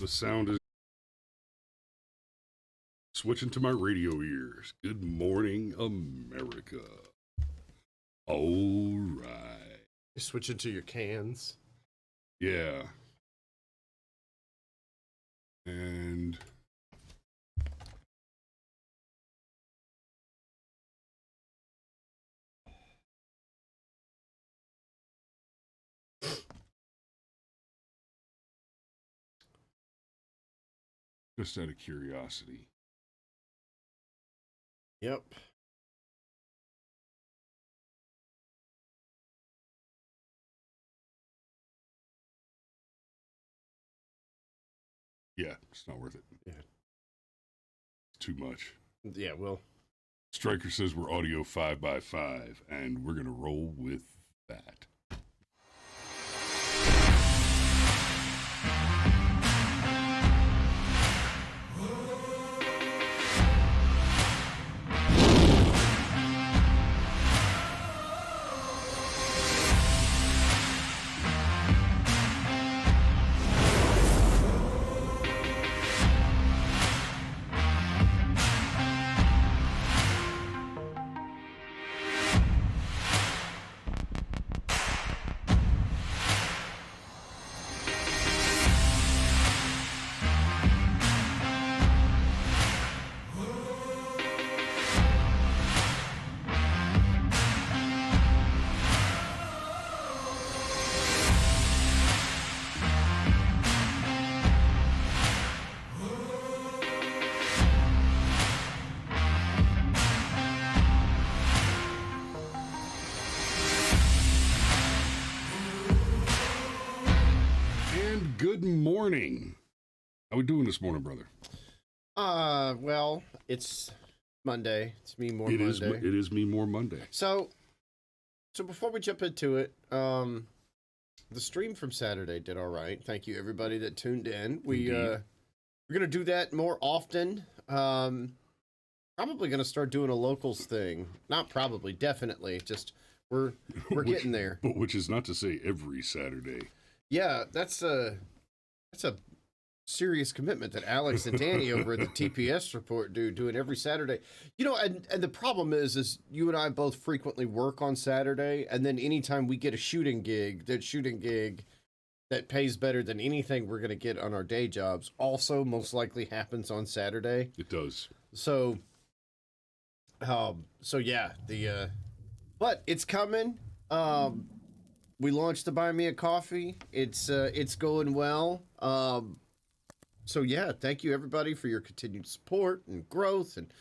The sound is switching to my radio ears. Good morning, America. All right. You're switching to your cans. Yeah. And just out of curiosity. Yep. Yeah, it's not worth it. Yeah. It's too much. Yeah, well. Stryker says we're audio 5x5, and we're going to roll with that. Good morning. How we doing this morning, brother? Well, it's Monday. It's Memewar Monday. It is Memewar Monday. So before we jump into it, the stream from Saturday did all right. Thank you, everybody that tuned in. We're gonna do that more often. Probably gonna start doing a locals thing. Not probably, definitely. Just we're getting there. But which is not to say every Saturday. Yeah, that's a serious commitment that Alex and Danny over at the TPS report do it every Saturday. You know, and the problem is you and I both frequently work on Saturday, and then anytime we get a shooting gig that pays better than anything we're going to get on our day jobs also most likely happens on Saturday. It does. So yeah, but it's coming. We launched the Buy Me a Coffee. It's going well. So yeah, thank you everybody for your continued support and growth and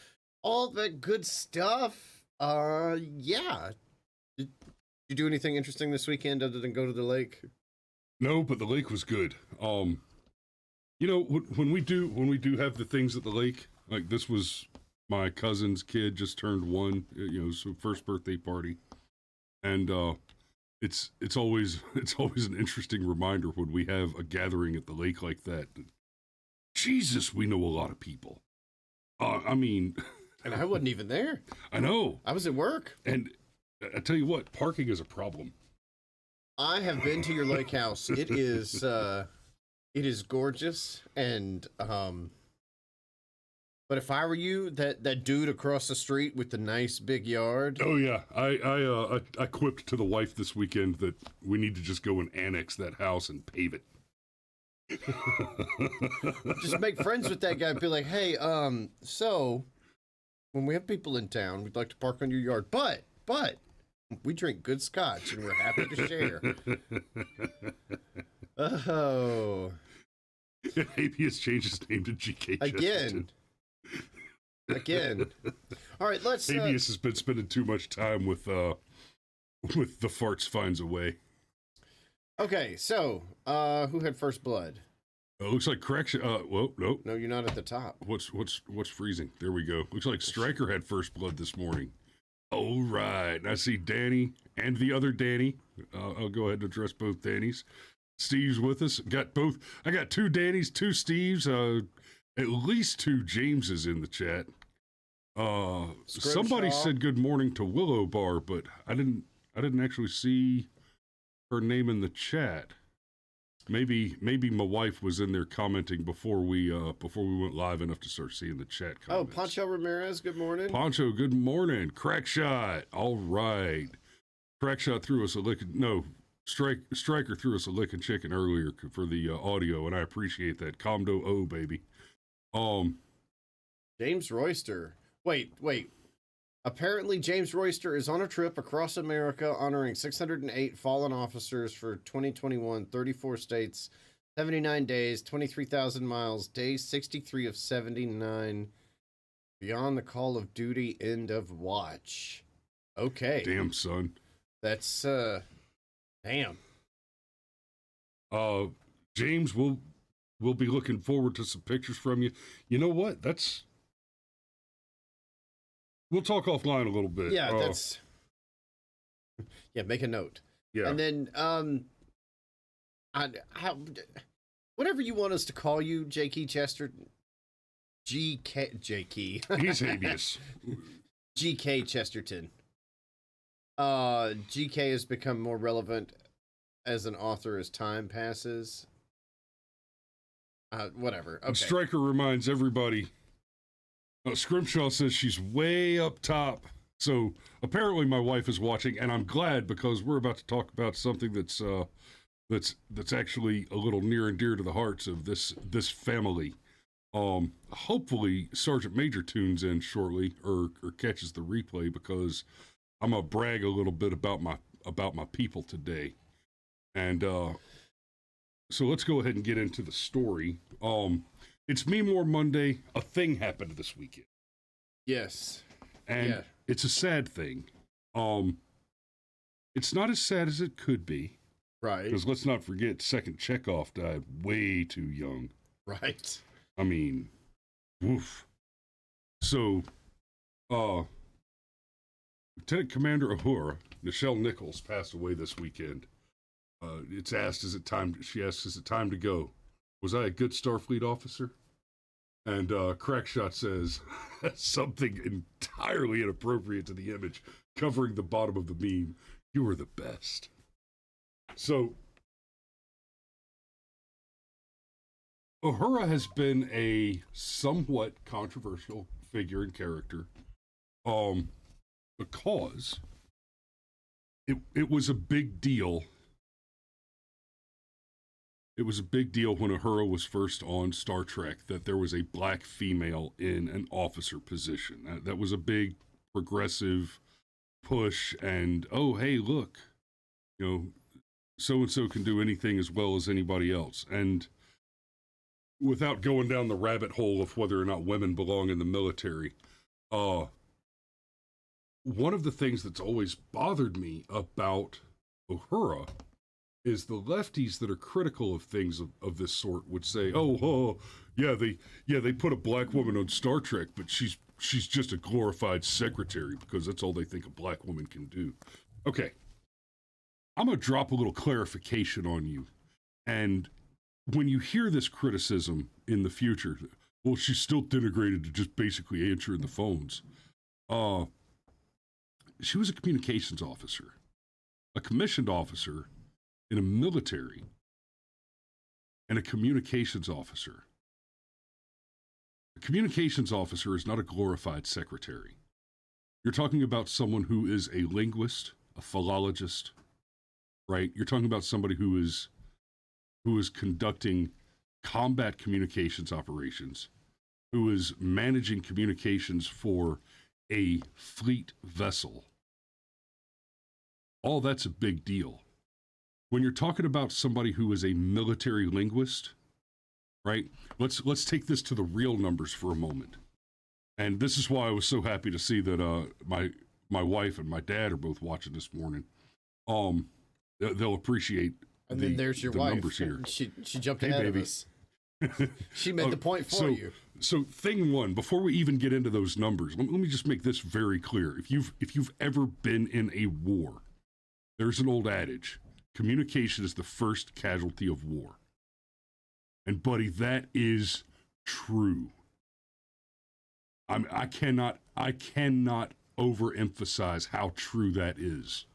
all that good stuff. Yeah. Did you do anything interesting this weekend other than go to the lake? No, but the lake was good. You know, when we do have the things at the lake, like this was my cousin's kid just turned 1, you know, so first birthday party. And it's always an interesting reminder when we have a gathering at the lake like that. Jesus, we know a lot of people. I mean, and I wasn't even there. I know. I was at work. And I tell you what, parking is a problem. I have been to your lake house. It is gorgeous, and but if I were you, that dude across the street with the nice big yard. Oh yeah, I quipped to the wife this weekend that we need to just go and annex that house and pave it. Just make friends with that guy. Be like, hey, so when we have people in town, we'd like to park on your yard, but we drink good scotch and we're happy to share. Oh, maybe it's changed his name to GK Again. All right, let's. Habeas has been spending too much time with the farts finds a way. Okay, so who had first blood? It looks like correction. Well, no. No, you're not at the top. What's freezing? There we go. Looks like Stryker had first blood this morning. All right. And I see Danny and the other Danny. I'll go ahead and address both Dannys. Steve's with us. I got 2 Dannys, 2 Steves, at least 2 Jameses in the chat. Somebody said good morning to Willow Bar, but I didn't actually see her name in the chat. maybe my wife was in there commenting before we went live enough to start seeing the chat comments. Oh, Pancho Ramirez, good morning. Pancho, good morning. Crack shot. All right. Crack shot threw us a lick. No, Striker threw us a licking chicken earlier for the audio, and I appreciate that. Comdo O, baby. James Royster. Wait. Apparently, James Royster is on a trip across America honoring 608 fallen officers for 2021, 34 states, 79 days, 23,000 miles, day 63 of 79. Beyond the Call of Duty, end of watch. Okay. Damn, son. That's, damn. James, we'll be looking forward to some pictures from you. You know what? We'll talk offline a little bit. Yeah, make a note. Yeah. And then, whatever you want us to call you, J.K. Chester, J.K. He's habeas. G.K. Chesterton. G.K. has become more relevant as an author as time passes. Whatever. Okay. And Stryker reminds everybody, Scrimshaw says she's way up top. So apparently my wife is watching, and I'm glad because we're about to talk about something that's actually a little near and dear to the hearts of this family. Hopefully Sergeant Major tunes in shortly or catches the replay because I'm gonna brag a little bit about my people today. And so let's go ahead and get into the story. It's Memewar Monday. A thing happened this weekend. Yes. And it's a sad thing. It's not as sad as it could be. Right. Because let's not forget, Second Chekhov died way too young. Right. I mean, woof. So, Lieutenant Commander Uhura, Nichelle Nichols, passed away this weekend. It's asked, she asks, is it time to go? Was I a good Starfleet officer? And Crackshot says something entirely inappropriate to the image, covering the bottom of the meme. You were the best. So, Uhura has been a somewhat controversial figure and character, because it was a big deal. It was a big deal when Uhura was first on Star Trek that there was a black female in an officer position. That was a big progressive push, and oh, hey, look, so-and-so can do anything as well as anybody else. And without going down the rabbit hole of whether or not women belong in the military, one of the things that's always bothered me about Uhura is the lefties that are critical of things of this sort would say, they put a black woman on Star Trek, but she's just a glorified secretary because that's all they think a black woman can do. Okay. I'm going to drop a little clarification on you. And when you hear this criticism in the future, well, she's still denigrated to just basically answering the phones. She was a communications officer, a commissioned officer in a military, and a communications officer. A communications officer is not a glorified secretary. You're talking about someone who is a linguist, a philologist, right? You're talking about somebody who is conducting combat communications operations, who is managing communications for a fleet vessel. All that's a big deal. When you're talking about somebody who is a military linguist, right? Let's take this to the real numbers for a moment. And this is why I was so happy to see that my wife and my dad are both watching this morning. They'll appreciate and then there's your wife. Numbers here. She jumped ahead of us. She made the point for you. So thing one, before we even get into those numbers, let me just make this very clear. If you've ever been in a war, there's an old adage: communication is the first casualty of war. And buddy, that is true. I cannot overemphasize how true that is.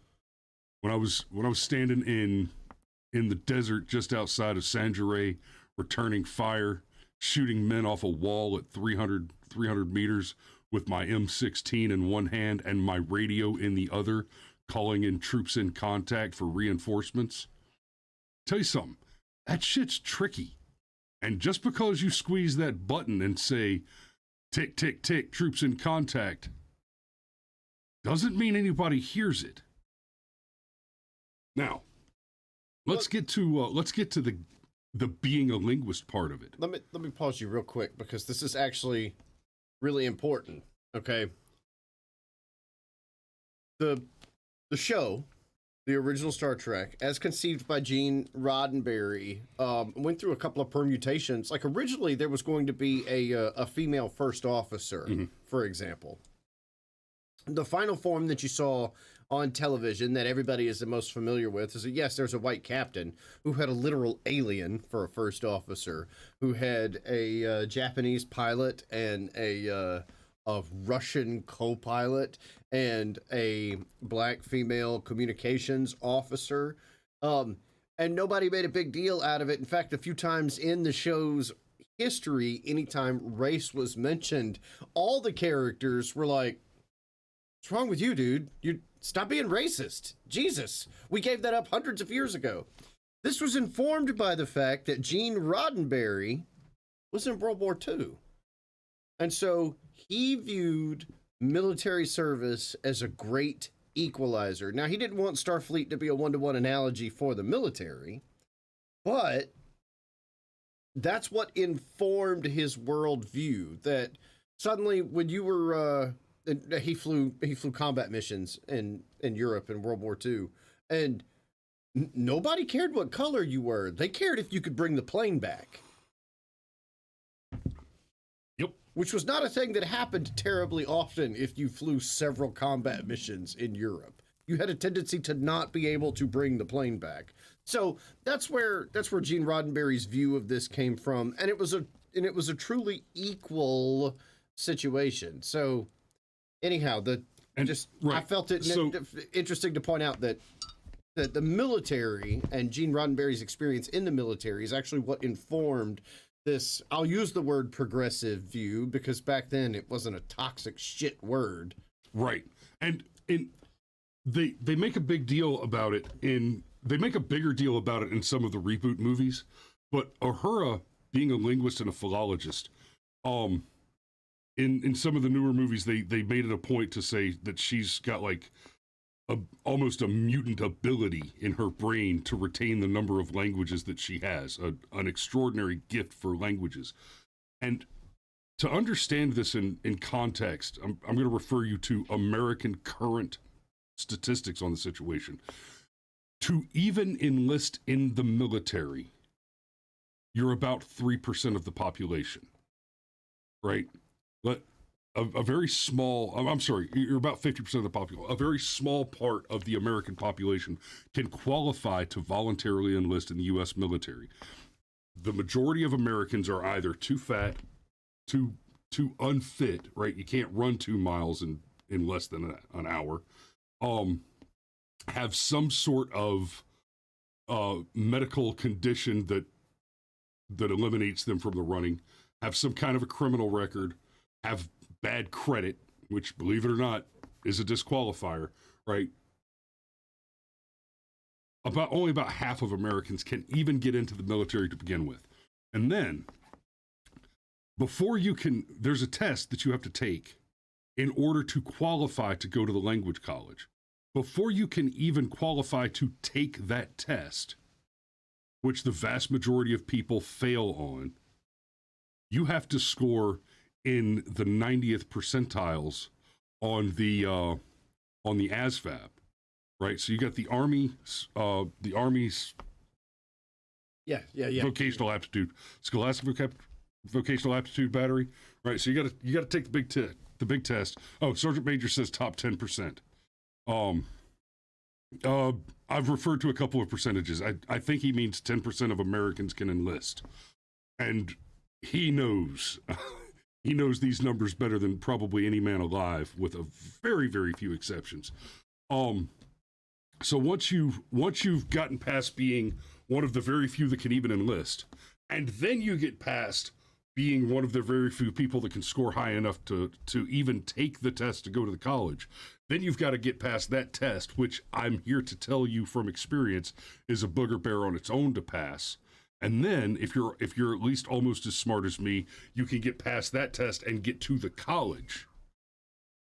When I was standing in in the desert just outside of Sanjare, returning fire, shooting men off a wall at 300 meters with my M16 in one hand and my radio in the other, calling in troops in contact for reinforcements. Tell you something, that shit's tricky. And just because you squeeze that button and say, tick, tick, tick, troops in contact, doesn't mean anybody hears it. Now, let's get to the being a linguist part of it. Let me pause you real quick because this is actually really important. Okay. The show, the original Star Trek, as conceived by Gene Roddenberry, went through a couple of permutations. Like originally, there was going to be a female first officer, for example. The final form that you saw on television that everybody is the most familiar with is that, yes, there's a white captain who had a literal alien for a first officer, who had a Japanese pilot and a Russian co-pilot and a black female communications officer. And nobody made a big deal out of it. In fact, a few times in the show's history, anytime race was mentioned, all the characters were like, "What's wrong with you, dude? You stop being racist. Jesus, we gave that up hundreds of years ago." This was informed by the fact that Gene Roddenberry was in World War II. And so he viewed military service as a great equalizer. Now, he didn't want Starfleet to be a one-to-one analogy for the military, but that's what informed his worldview, that suddenly when you were... he flew combat missions in Europe in World War II, and nobody cared what color you were. They cared if you could bring the plane back. Yep. Which was not a thing that happened terribly often if you flew several combat missions in Europe. You had a tendency to not be able to bring the plane back. So that's where Gene Roddenberry's view of this came from, and it was a truly equal situation. So anyhow, I felt it interesting to point out that the military and Gene Roddenberry's experience in the military is actually what informed this. I'll use the word progressive view because back then it wasn't a toxic shit word. Right. And they make a big deal about it they make a bigger deal about it in some of the reboot movies, but Uhura being a linguist and a philologist, in some of the newer movies, they made it a point to say that she's got like almost a mutant ability in her brain to retain the number of languages that she has, an extraordinary gift for languages. And to understand this in context, I'm going to refer you to American current statistics on the situation. To even enlist in the military, you're about 3% of the population, right? But a very small, I'm sorry, you're about 50% of the population. A very small part of the American population can qualify to voluntarily enlist in the U.S. military. The majority of Americans are either too fat, too unfit, right? You can't run 2 miles in less than an hour. Have some sort of medical condition that eliminates them from the running, have some kind of a criminal record, have bad credit, which, believe it or not, is a disqualifier, right? Only about half of Americans can even get into the military to begin with. And then, before you can, there's a test that you have to take in order to qualify to go to the language college. Before you can even qualify to take that test, which the vast majority of people fail on, you have to score in the 90th percentiles on the ASVAB, right? So you got the Army's vocational aptitude, scholastic vocational aptitude battery, right? So you got to take the big test. Oh, Sergeant Major says top 10%. I've referred to a couple of percentages. I think he means 10% of Americans can enlist, and he knows. He knows these numbers better than probably any man alive, with a very, very few exceptions. So once you've gotten past being one of the very few that can even enlist. And then you get past being one of the very few people that can score high enough to even take the test to go to the college. Then you've got to get past that test, which I'm here to tell you from experience is a booger bear on its own to pass. And then if you're at least almost as smart as me, you can get past that test and get to the college.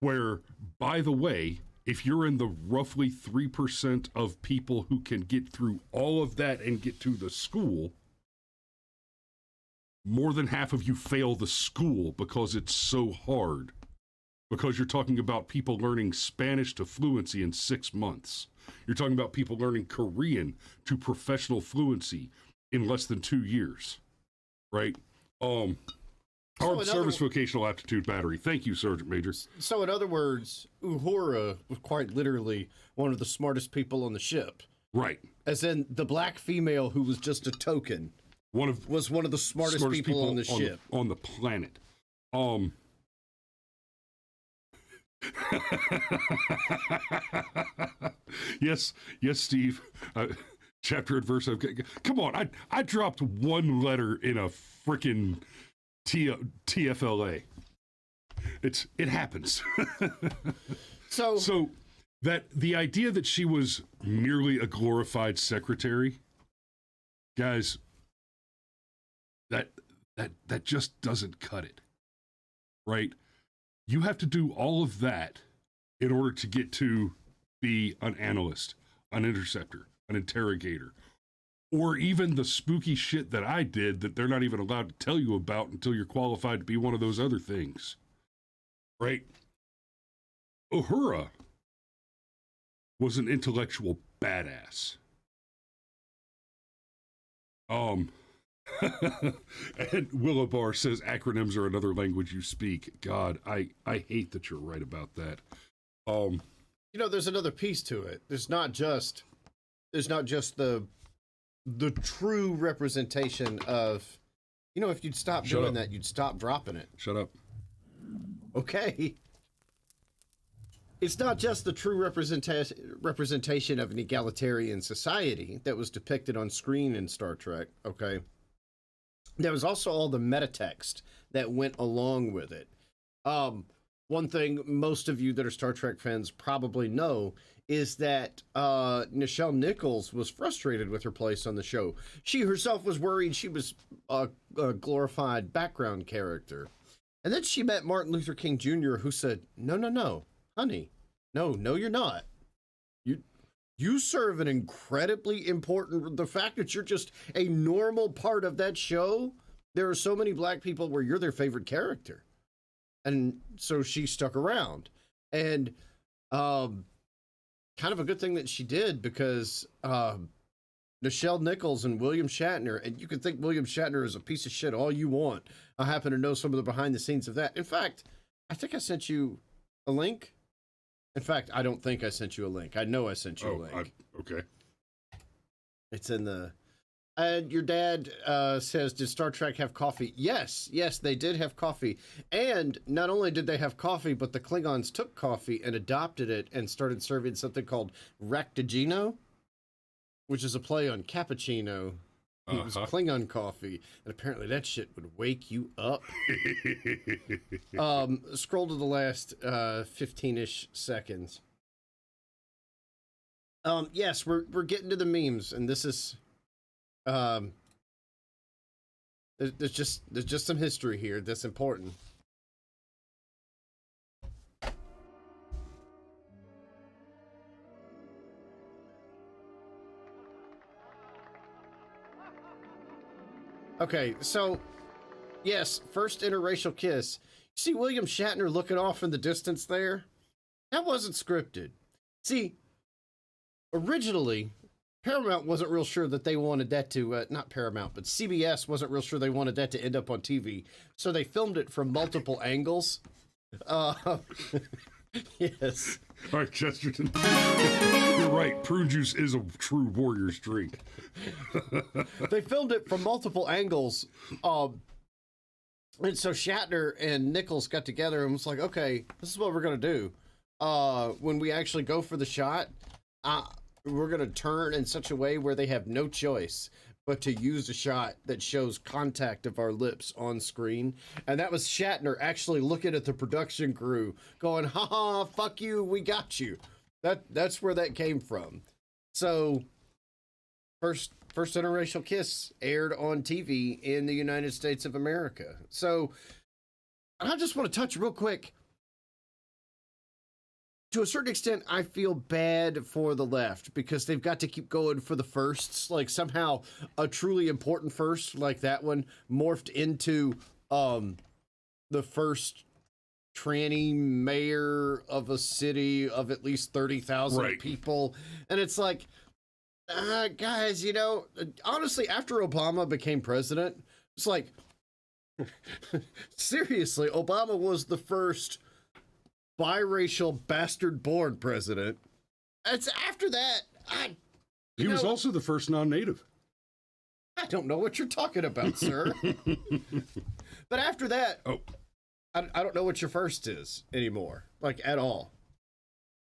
Where, by the way, if you're in the roughly 3% of people who can get through all of that and get to the school, more than half of you fail the school because it's so hard. Because you're talking about people learning Spanish to fluency in 6 months. You're talking about people learning Korean to professional fluency in less than 2 years, right? Armed Service Vocational Aptitude Battery. Thank you, Sergeant Major. So in other words, Uhura was quite literally one of the smartest people on the ship. Right. As in the black female who was just a token. Was one of the smartest people on the ship. On the planet. Yes, Steve. Chapter and verse. Come on, I dropped one letter in a frickin' TFLA. It happens. So that the idea that she was merely a glorified secretary, guys, that just doesn't cut it, right? You have to do all of that in order to get to be an analyst, an interceptor, an interrogator, or even the spooky shit that I did that they're not even allowed to tell you about until you're qualified to be one of those other things, right? Uhura was an intellectual badass. And Willowbar says acronyms are another language you speak. God, I hate that you're right about that. There's another piece to it. There's not just the true representation of, if you'd stop doing that, you'd stop dropping it. Shut up. Okay. It's not just the true representation of an egalitarian society that was depicted on screen in Star Trek, okay? There was also all the metatext that went along with it. One thing most of you that are Star Trek fans probably know is that Nichelle Nichols was frustrated with her place on the show. She herself was worried she was a glorified background character. And then she met Martin Luther King Jr., who said, no, honey, no, you're not. You serve an incredibly important, the fact that you're just a normal part of that show, there are so many black people where you're their favorite character. And so she stuck around. And kind of a good thing that she did, because Nichelle Nichols and William Shatner, and you can think William Shatner is a piece of shit all you want. I happen to know some of the behind the scenes of that. In fact, I think I sent you a link. In fact, I don't think I sent you a link. I know I sent you a link. Okay. It's in the... And your dad says, did Star Trek have coffee? Yes, they did have coffee. And not only did they have coffee, but the Klingons took coffee and adopted it and started serving something called Raktajino, which is a play on cappuccino. It was Klingon coffee, and apparently that shit would wake you up. Scroll to the last 15-ish seconds. Yes, we're getting to the memes, and this is there's just some history here that's important. Okay, so, yes, first interracial kiss. You see William Shatner looking off in the distance there? That wasn't scripted. See, originally, Paramount wasn't real sure that they wanted that to, not Paramount, but CBS wasn't real sure they wanted that to end up on TV. So they filmed it from multiple angles. Yes. All right, Chesterton. You're right. Prune juice is a true warrior's drink. They filmed it from multiple angles. And so Shatner and Nichols got together and was like, okay, this is what we're going to do. When we actually go for the shot, we're going to turn in such a way where they have no choice. but to use a shot that shows contact of our lips on screen. And that was Shatner actually looking at the production crew going, ha ha, fuck you, we got you. That's where that came from. So first interracial kiss aired on TV in the United States of America. So I just want to touch real quick. To a certain extent, I feel bad for the left because they've got to keep going for the firsts. Like somehow a truly important first like that one morphed into the first tranny mayor of a city of at least 30,000 people. And it's like, guys, you know, honestly, after Obama became president, it's like, seriously, Obama was the first biracial bastard-born president. It's after that, he was also the first non-native. I don't know what you're talking about, sir. But after that, I don't know what your first is anymore, like at all.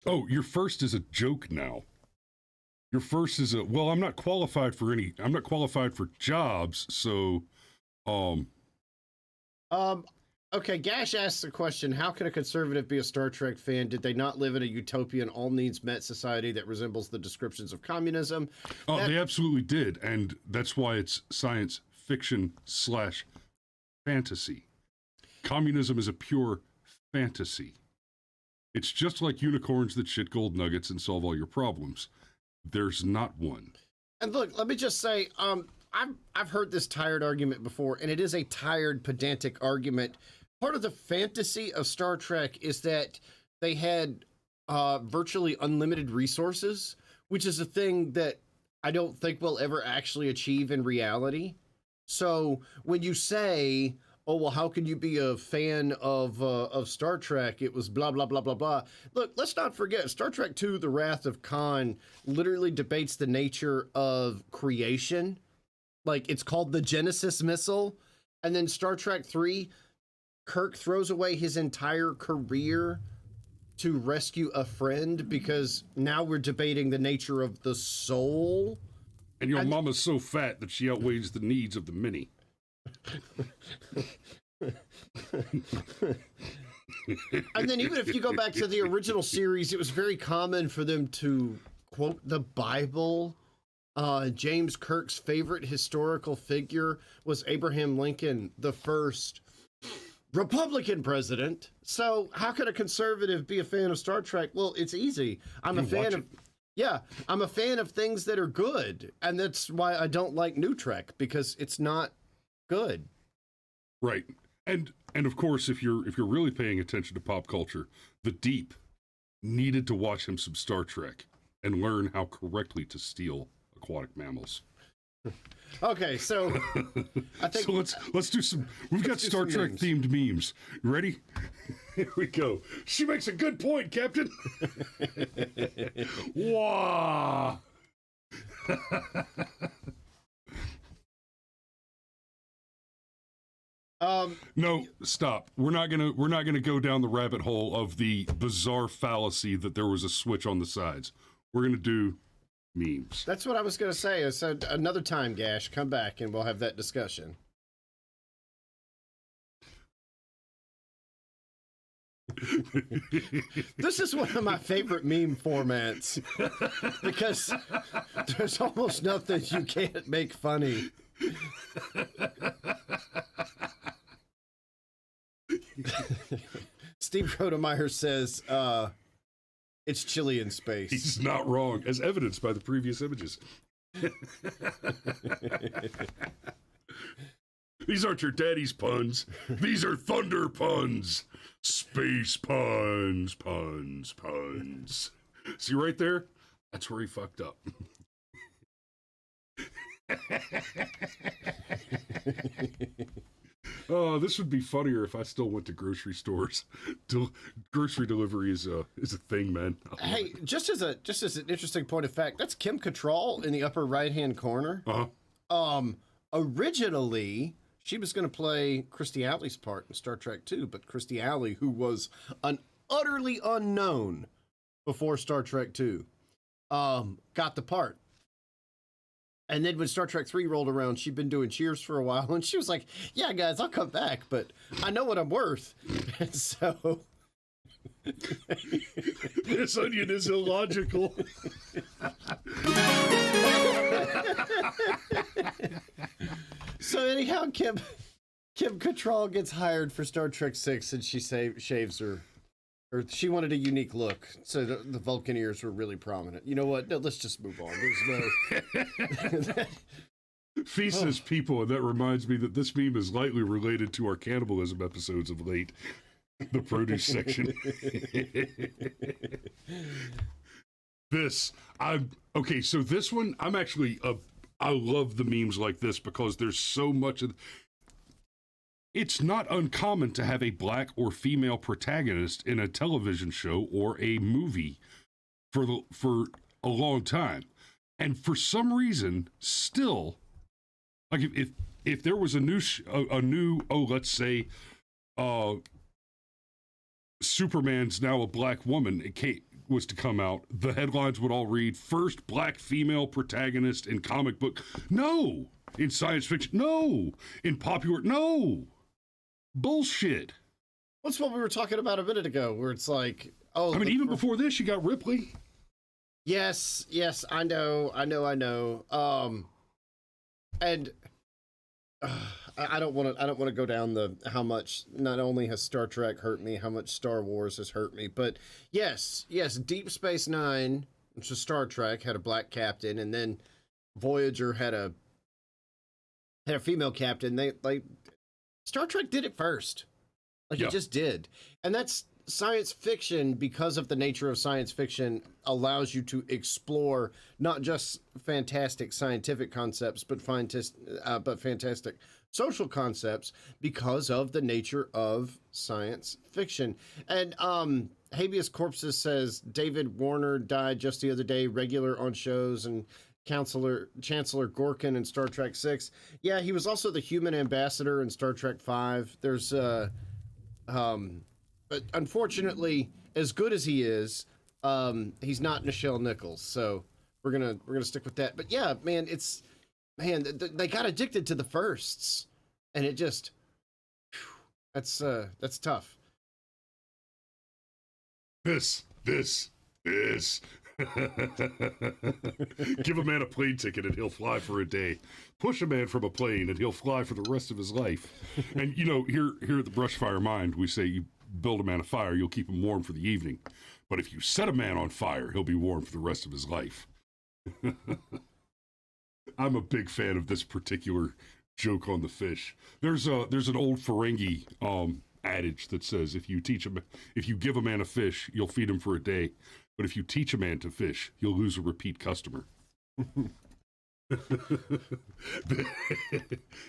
Oh, your first is a joke now. Your first is well, I'm not qualified for jobs, so, Okay, Gash asks the question, how can a conservative be a Star Trek fan? Did they not live in a utopian, all-needs-met society that resembles the descriptions of communism? Oh, they absolutely did, and that's why it's science fiction / fantasy. Communism is a pure fantasy. It's just like unicorns that shit gold nuggets and solve all your problems. There's not one. And look, let me just say, I've heard this tired argument before, and it is a tired, pedantic argument. Part of the fantasy of Star Trek is that they had virtually unlimited resources, which is a thing that I don't think we'll ever actually achieve in reality. So when you say, oh, well, how can you be a fan of Star Trek? It was blah, blah, blah, blah, blah. Look, let's not forget, Star Trek II, The Wrath of Khan, literally debates the nature of creation. Like, it's called the Genesis missile. And then Star Trek 3, Kirk throws away his entire career to rescue a friend because now we're debating the nature of the soul. And your mama's so fat that she outweighs the needs of the many. And then even if you go back to the original series, it was very common for them to quote the Bible. James Kirk's favorite historical figure was Abraham Lincoln, the first Republican president. So how could a conservative be a fan of Star Trek? Well, it's easy. I'm a fan of things that are good. And that's why I don't like New Trek, because it's not good. Right. And of course, if you're really paying attention to pop culture, the Deep needed to watch him some Star Trek and learn how correctly to steal aquatic mammals. Okay, so I think let's do some. We've got Star Trek themed memes. You ready? Here we go. She makes a good point, Captain. Wah. No, stop. We're not gonna go down the rabbit hole of the bizarre fallacy that there was a switch on the sides. We're gonna do memes. That's what I was gonna say. I said another time, Gash, come back and we'll have that discussion. This is one of my favorite meme formats because there's almost nothing you can't make funny. Steve Rodemeyer says, it's chilly in space. He's not wrong, as evidenced by the previous images. These aren't your daddy's puns. These are thunder puns. Space puns, puns, puns. See right there? That's where he fucked up. Oh, this would be funnier if I still went to grocery stores. Grocery delivery is a thing, man. Hey, just as an interesting point of fact, that's Kim Cattrall in the upper right-hand corner. Originally, she was going to play Kirstie Alley's part in Star Trek II, but Kirstie Alley, who was an utterly unknown before Star Trek II, got the part. And then when Star Trek 3 rolled around, she'd been doing Cheers for a while, and she was like, yeah, guys, I'll come back, but I know what I'm worth. And so... This onion is illogical. So anyhow, Kim Cattrall gets hired for Star Trek 6, and she shaves her. Or she wanted a unique look, so the Vulcan ears were really prominent. You know what? No, let's just move on. There's no... Feast is people, and that reminds me that this meme is lightly related to our cannibalism episodes of late. The produce section. So this one, I'm actually, I love the memes like this because there's so much of... It's not uncommon to have a black or female protagonist in a television show or a movie for a long time. And for some reason, still, like if there was a new, let's say, Superman's now a black woman, was to come out, the headlines would all read, first black female protagonist in comic book. No! In science fiction, no! In popular, no! Bullshit. What's what we were talking about a minute ago, where it's like, oh... I mean, even before this, you got Ripley. Yes, I know. And... I don't want to go down the how much not only has Star Trek hurt me, how much Star Wars has hurt me, but yes, Deep Space Nine, which is Star Trek, had a black captain, and then Voyager had a female captain. They Star Trek did it first, it just did, and that's science fiction. Because of the nature of science fiction, allows you to explore not just fantastic scientific concepts, but fantastic social concepts because of the nature of science fiction. And Habeas Corpus says David Warner died just the other day, regular on shows, and Chancellor Gorkin in Star Trek 6. Yeah, he was also the human ambassador in Star Trek 5. There's but unfortunately, as good as he is, he's not Nichelle Nichols. So we're gonna stick with that. But yeah, man, they got addicted to the firsts, and it just that's tough. This. Give a man a plane ticket and he'll fly for a day. Push a man from a plane and he'll fly for the rest of his life. And here at the Brushfire Mind, we say you build a man a fire, you'll keep him warm for the evening. But if you set a man on fire, he'll be warm for the rest of his life. I'm a big fan of this particular joke on the fish. There's an old Ferengi adage that says if you give a man a fish, you'll feed him for a day. But if you teach a man to fish, you'll lose a repeat customer. And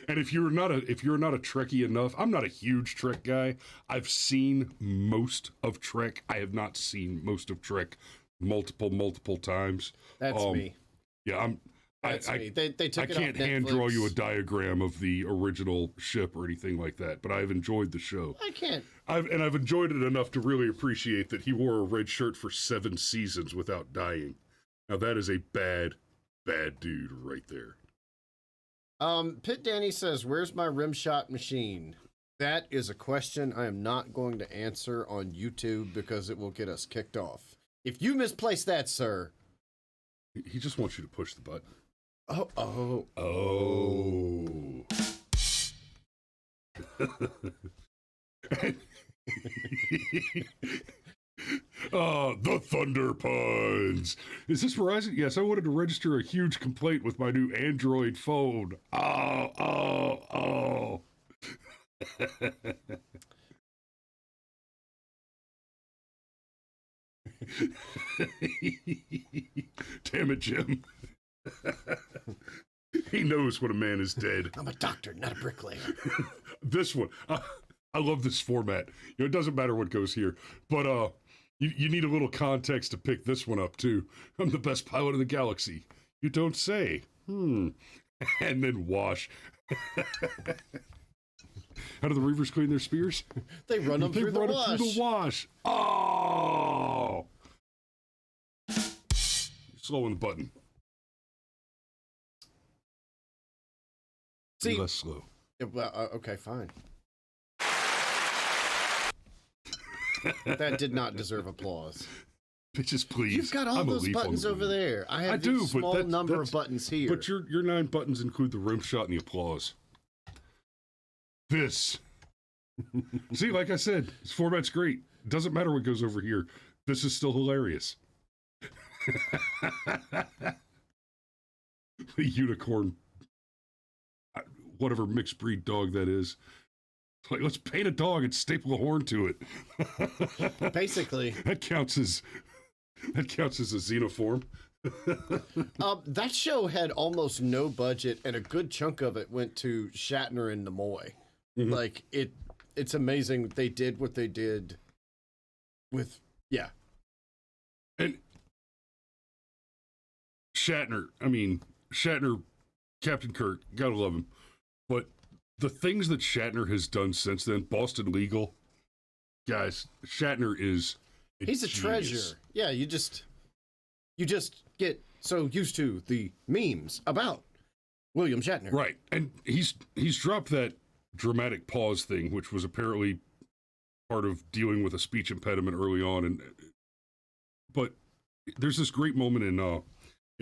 if you're not a Trekkie enough, I'm not a huge Trek guy. I've seen most of Trek. I have not seen most of Trek multiple times. That's me. Yeah, me. They took I it can't off hand Netflix. draw you a diagram of the original ship or anything like that, but I've enjoyed the show. I can't. I've enjoyed it enough to really appreciate that he wore a red shirt for 7 seasons without dying. Now that is a bad dude right there. Pit Danny says, "Where's my rim shot machine?" That is a question I am not going to answer on YouTube because it will get us kicked off. If you misplace that, sir. He just wants you to push the button. Oh. The Thunder Puns. Is this Verizon? Yes, I wanted to register a huge complaint with my new Android phone. Oh. Damn it, Jim. He knows when a man is dead. I'm a doctor, not a bricklayer. This one, I love this format. It doesn't matter what goes here, but you need a little context to pick this one up too. I'm the best pilot in the galaxy. You don't say. And then wash. How do the Reavers clean their spears? They run them through the wash. Through the wash. Oh! Slowing the button. Be See, less slow. well, okay, fine. That did not deserve applause. Bitches, please. You've got all I'm a those leaf on buttons the over wind. there. I have I a do, but small number that's- of buttons here. But your 9 buttons include the rim shot and the applause. This. See, like I said, this format's great. Doesn't matter what goes over here. This is still hilarious. The unicorn, whatever mixed breed dog that is. Like, let's paint a dog and staple a horn to it. Basically. That counts as a xenoform. That show had almost no budget, and a good chunk of it went to Shatner and Nimoy. Mhm. Like, it's amazing they did what they did with, yeah. And Shatner, Captain Kirk, gotta love him. But the things that Shatner has done since then, Boston Legal, guys, Shatner is He's a genius. treasure. Yeah, you just get so used to the memes about William Shatner. Right. And he's dropped that dramatic pause thing, which was apparently part of dealing with a speech impediment early on. But there's this great moment in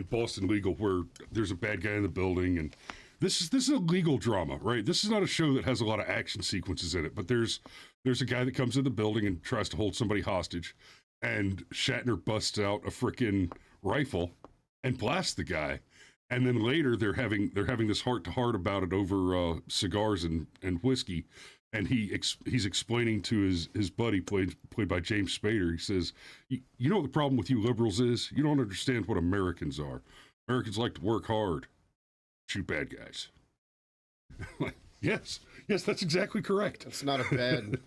Boston Legal where there's a bad guy in the building, and this is a legal drama, right? This is not a show that has a lot of action sequences in it, but there's a guy that comes in the building and tries to hold somebody hostage, and Shatner busts out a frickin' rifle and blasts the guy. And then later they're having this heart-to-heart about it over cigars and whiskey, and he's explaining to his buddy played by James Spader. He says, you know what the problem with you liberals is? You don't understand what Americans are. Americans like to work hard, shoot bad guys. Yes, that's exactly correct. That's not a bad.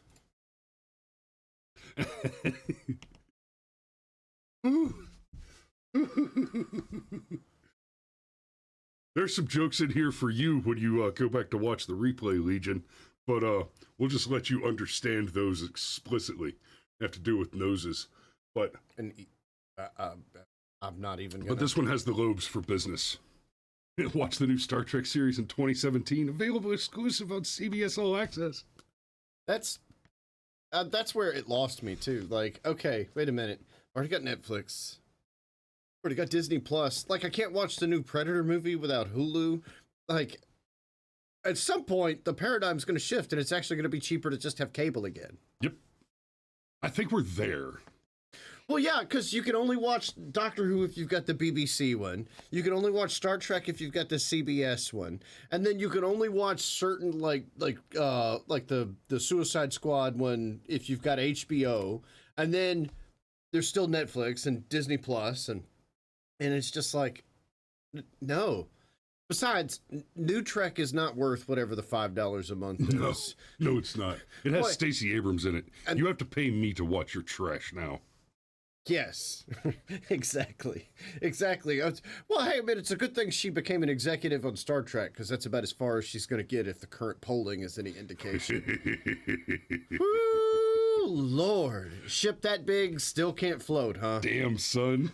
There's some jokes in here for you when you go back to watch the replay, Legion, but we'll just let you understand those explicitly. They have to do with noses, but And I'm not even. But this one has the lobes for business. Watch the new Star Trek series in 2017, available exclusive on CBS All Access. That's where it lost me too. Like, okay, wait a minute. Already got Netflix. Already got Disney Plus. Like, I can't watch the new Predator movie without Hulu. Like, at some point, the paradigm's going to shift, and it's actually going to be cheaper to just have cable again. Yep. I think we're there. Well, yeah, because you can only watch Doctor Who if you've got the BBC one. You can only watch Star Trek if you've got the CBS one, and then you can only watch certain like the Suicide Squad one if you've got HBO. And then there's still Netflix and Disney Plus, and it's just like, no. Besides, new Trek is not worth whatever the $5 a month is. No, it's not. It has What? Stacey Abrams in it. And- You have to pay me to watch your trash now. Yes, exactly. Well, hey, I mean, it's a good thing she became an executive on Star Trek, because that's about as far as she's going to get if the current polling is any indication. Woo, Lord. Ship that big, still can't float, huh? Damn, son.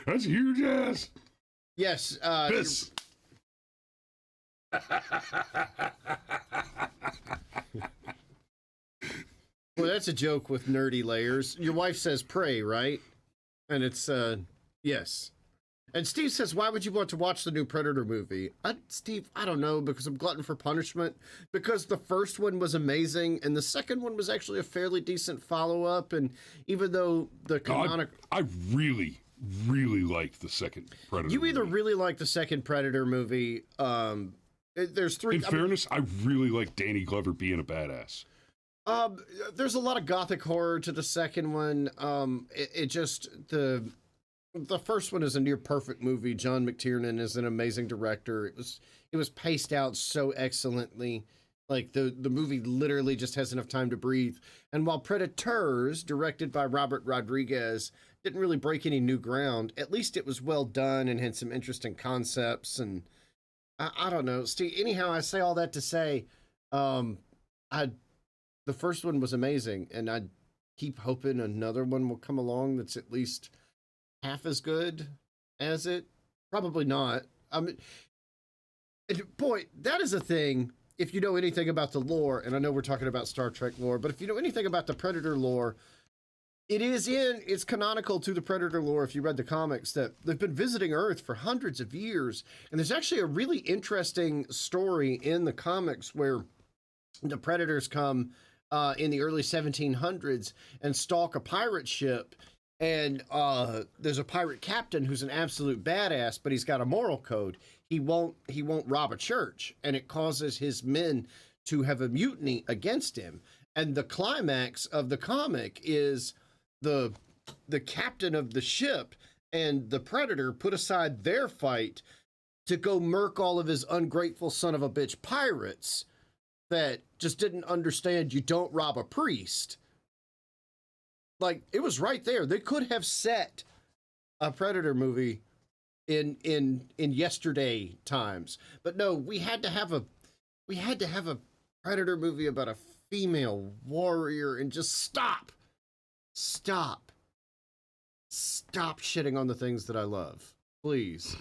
That's huge ass. Yes. This. Well, that's a joke with nerdy layers. Your wife says pray, right? And it's, yes. And Steve says, why would you want to watch the new Predator movie? Steve, I don't know, because I'm glutton for punishment. Because the first one was amazing, and the second one was actually a fairly decent follow-up. And even though the canonical... I really, really liked the second Predator You either movie. really like the second Predator movie, there's three... In fairness, I really like Danny Glover being a badass. There's a lot of gothic horror to the second one. It just the first one is a near perfect movie. John McTiernan is an amazing director. It was paced out so excellently. Like the movie literally just has enough time to breathe. And while Predators, directed by Robert Rodriguez, didn't really break any new ground, at least it was well done and had some interesting concepts. And I don't know, Steve. Anyhow, I say all that to say, the first one was amazing, and I keep hoping another one will come along that's at least half as good as it. Probably not. I mean, boy, that is a thing. If you know anything about the lore, and I know we're talking about Star Trek lore, but if you know anything about the Predator lore, it's canonical to the Predator lore, if you read the comics, that they've been visiting Earth for hundreds of years. And there's actually a really interesting story in the comics where the Predators come in the early 1700s and stalk a pirate ship. And there's a pirate captain who's an absolute badass, but he's got a moral code. He won't rob a church, and it causes his men to have a mutiny against him. And the climax of the comic is the captain of the ship and the Predator put aside their fight to go murk all of his ungrateful son of a bitch pirates that just didn't understand you don't rob a priest. Like, it was right there. They could have set a Predator movie in yesterday times, but no, we had to have a Predator movie about a female warrior. And just stop shitting on the things that I love, please.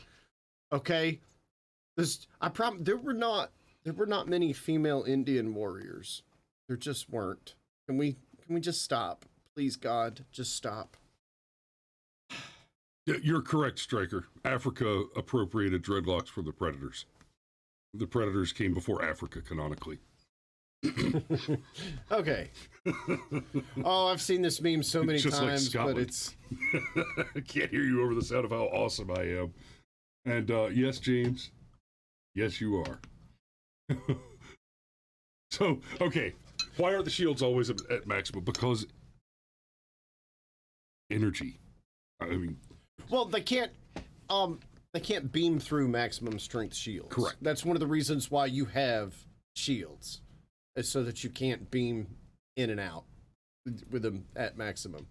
Okay, I promise there were not many female Indian warriors. There just weren't. Can we just stop? Please, God, just stop. Yeah, you're correct, Stryker. Africa appropriated dreadlocks from the Predators. The Predators came before Africa, canonically. Okay. Oh, I've seen this meme so many times, like but it's... I can't hear you over the sound of how awesome I am. And yes, James, yes, you are. So, okay, why aren't the shields always at maximum? Because energy. I mean, well, they can't beam through maximum strength shields. Correct. That's one of the reasons why you have shields, is so that you can't beam in and out with them at maximum.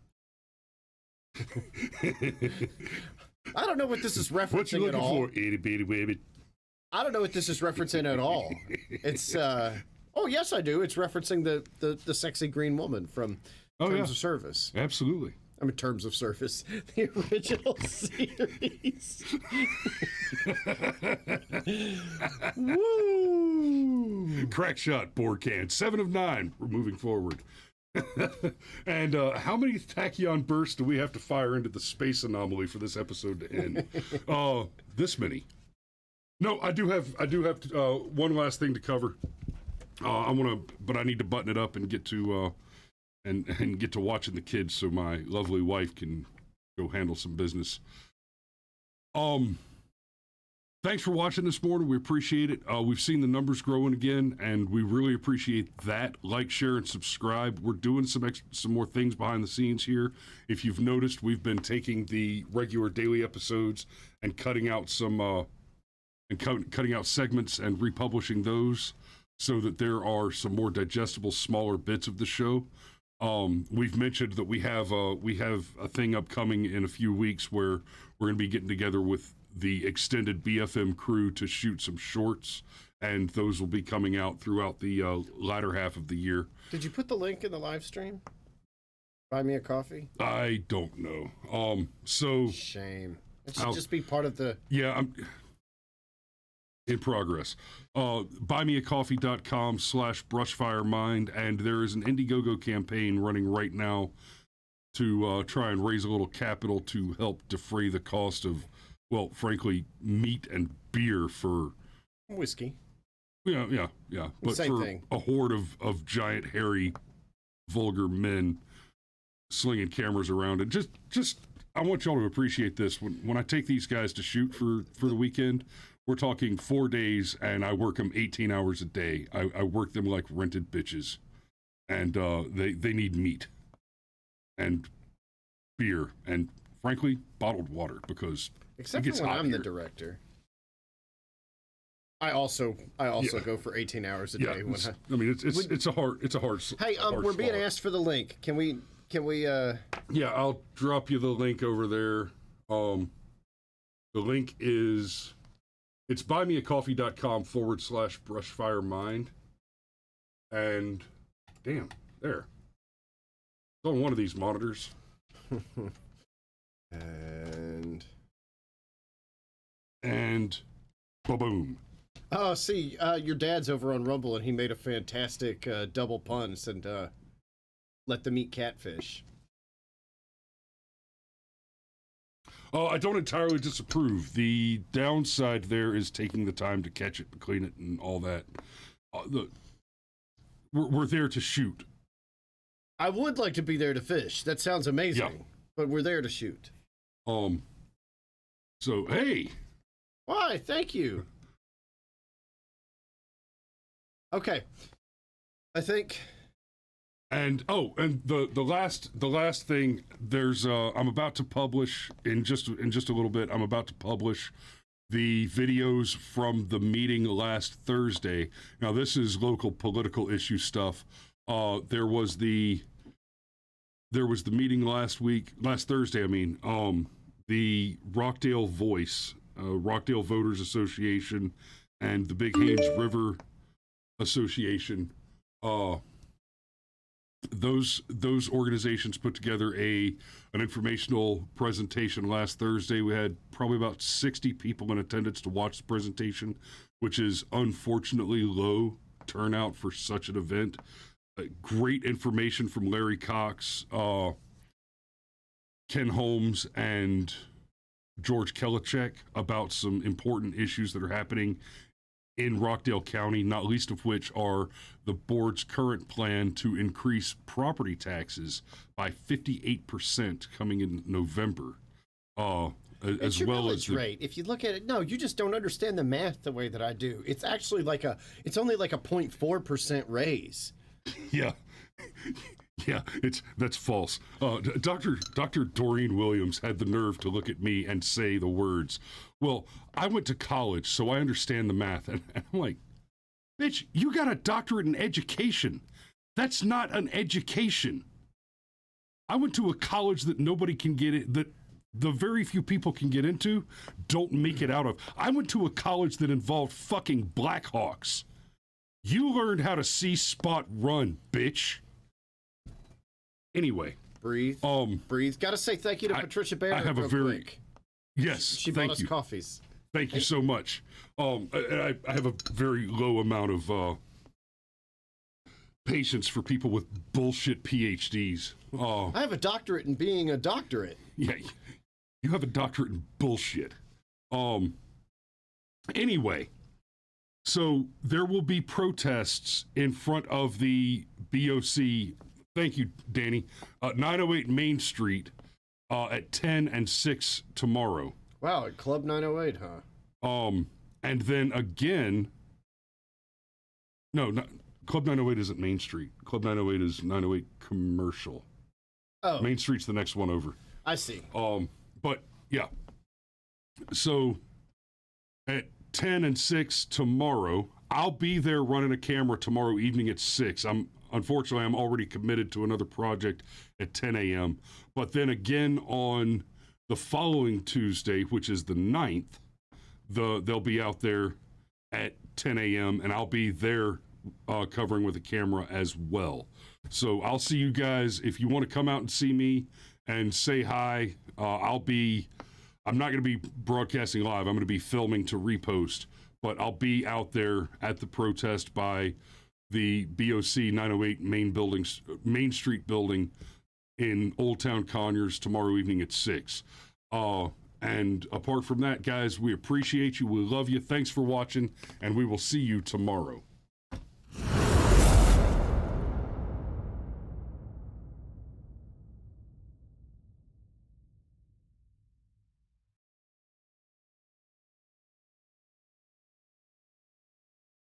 I don't know what this is referencing what you at looking all. for, itty bitty baby? I don't know what this is referencing at all. It's oh yes, I do. It's referencing the sexy green woman from Terms of Service. Absolutely. I mean, Terms of Service, the original series. Woo! Crack shot, board can. 7 of 9. We're moving forward. And how many tachyon bursts do we have to fire into the space anomaly for this episode to end? This many. No, I do have one last thing to cover. But I need to button it up and get to and get to watching the kids so my lovely wife can go handle some business. Thanks for watching this morning. We appreciate it. We've seen the numbers growing again, and we really appreciate that. Like, share, and subscribe. We're doing some more things behind the scenes here. If you've noticed, we've been taking the regular daily episodes and cutting out some cutting out segments and republishing those so that there are some more digestible, smaller bits of the show. We've mentioned that we have a thing upcoming in a few weeks where we're going to be getting together with the extended BFM crew to shoot some shorts, and those will be coming out throughout the latter half of the year. Did you put the link in the live stream? Buy me a coffee? I don't know. So shame. It should just be part of the... Yeah, I'm in progress. Buymeacoffee.com/brushfiremind, and there is an Indiegogo campaign running right now to try and raise a little capital to help defray the cost of, well, frankly, meat and beer for whiskey. Yeah. But same for thing. A horde of giant, hairy, vulgar men slinging cameras around. And just I want y'all to appreciate this. When I take these guys to shoot for the weekend, we're talking 4 days, and I work them 18 hours a day. I work them like rented bitches, and they need meat and beer and, frankly, bottled water, because except for when I'm the director. I also go for 18 hours a day. It's a hard. Hey, we're being asked for the link. Can we? Yeah, I'll drop you the link over there. The link is, it's buymeacoffee.com/brushfiremind. And damn, there. It's on one of these monitors. And and ba-boom. Oh, see, your dad's over on Rumble, and he made a fantastic double puns and let them eat catfish. I don't entirely disapprove. The downside there is taking the time to catch it and clean it and all that. We're there to shoot. I would like to be there to fish. That sounds amazing. Yeah. But we're there to shoot. So, hey. Why? Thank you. Okay. I think. And the last thing, there's I'm about to publish in just a little bit. I'm about to publish the videos from the meeting last Thursday. Now this is local political issue stuff. There was the meeting last Thursday. I mean, the Rockdale Voice, Rockdale Voters Association, and the Big Haynes River Association. Those organizations put together an informational presentation last Thursday. We had probably about 60 people in attendance to watch the presentation, which is unfortunately low turnout for such an event. Great information from Larry Cox, Ken Holmes, and George Kelichek about some important issues that are happening in Rockdale County, not least of which are the board's current plan to increase property taxes by 58% coming in November. It's your millage rate. If you look at it, no, you just don't understand the math the way that I do. It's actually it's only like a 0.4% raise. Yeah. Yeah, that's false. Dr. Doreen Williams had the nerve to look at me and say the words, well, I went to college, so I understand the math. And I'm like, bitch, you got a doctorate in education. That's not an education. I went to a college that nobody can get it, that the very few people can get into, don't make it out of. I went to a college that involved fucking Blackhawks. You learned how to see spot run, bitch. Anyway, breathe. Gotta say thank you to Patricia Barrett. I have a very quick. Yes. She bought us coffees. Thank you so much. I have a very low amount of patience for people with bullshit PhDs. I have a doctorate in being a doctorate. Yeah, you have a doctorate in bullshit. Anyway, so there will be protests in front of the BOC. Thank you, Danny. 908 Main Street at 10 and 6 tomorrow. Wow, at Club 908, huh? And then again, no, Club 908 isn't Main Street. Club 908 is 908 Commercial. Oh. Main Street's the next one over. I see. But yeah. So at 10 and 6 tomorrow, I'll be there running a camera tomorrow evening at 6. Unfortunately, I'm already committed to another project at 10 a.m. But then again on the following Tuesday, which is the 9th, they'll be out there at 10 a.m. and I'll be there covering with a camera as well. So I'll see you guys. If you want to come out and see me and say hi, I'm not going to be broadcasting live. I'm going to be filming to repost, but I'll be out there at the protest by the BOC 908 Main Street building in Old Town Conyers tomorrow evening at 6. And apart from that, guys, we appreciate you. We love you. Thanks for watching, and we will see you tomorrow.